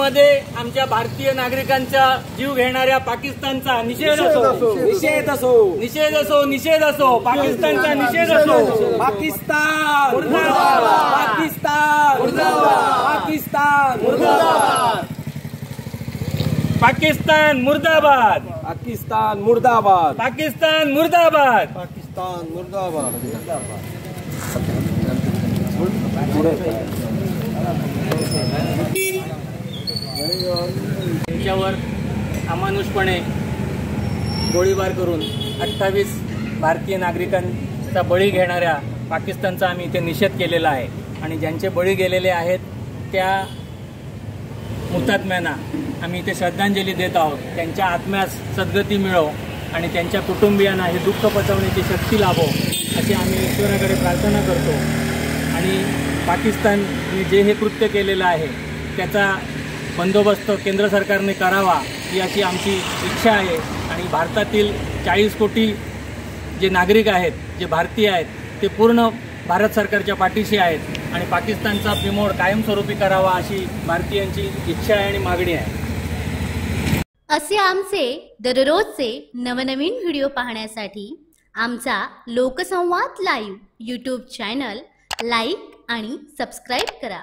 भारतामध्ये आमच्या भारतीय नागरिकांचा जीव घेणाऱ्या पाकिस्तानचा निषेध असो, निषेध असो, निषेध असो, निषेध असो, पाकिस्तानचा निषेध असो। पाकिस्तान मुर्दाबाद, पाकिस्तान मुर्दाबाद, पाकिस्तान मुर्दाबाद, पाकिस्तान मुर्दाबाद, पाकिस्तान मुर्दाबाद, पाकिस्तान मुर्दाबाद, पाकिस्तान मुर्दाबाद। त्यांच्यावर अमानुषपणे गोळीबार करून 28 भारतीय नागरिकांचा बळी घेणाऱ्या पाकिस्तानचा आम्ही इथे निषेध केलेला आहे आणि ज्यांचे बळी गेलेले आहेत त्या हुतात्म्यांना आम्ही इथे श्रद्धांजली देत आहोत। त्यांच्या आत्म्यास सद्गती मिळो आणि त्यांच्या कुटुंबियांना हे दुःख पचवण्याची शक्ती लाभो अशी आम्ही ईश्वराकडे प्रार्थना करतो। आणि पाकिस्तानने जे हे कृत्य केलेलं आहे त्याचा बंदोबस्त केंद्र सरकारने करावा ही अशी आमची इच्छा आहे। आणि भारतातील 40 कोटी जे नागरिक आहेत, जे भारतीय आहेत, ते पूर्ण भारत सरकारच्या पाठीशी आहेत आणि पाकिस्तानचा बिमोड कायमस्वरूपी करावा अशी भारतीयांची इच्छा आहे आणि मागणी आहे। असे आमचे दररोजचे नवनवीन व्हिडिओ पाहण्यासाठी आमचा लोकसंवाद लाईव्ह यूट्यूब चॅनल लाईक आणि सबस्क्राईब करा।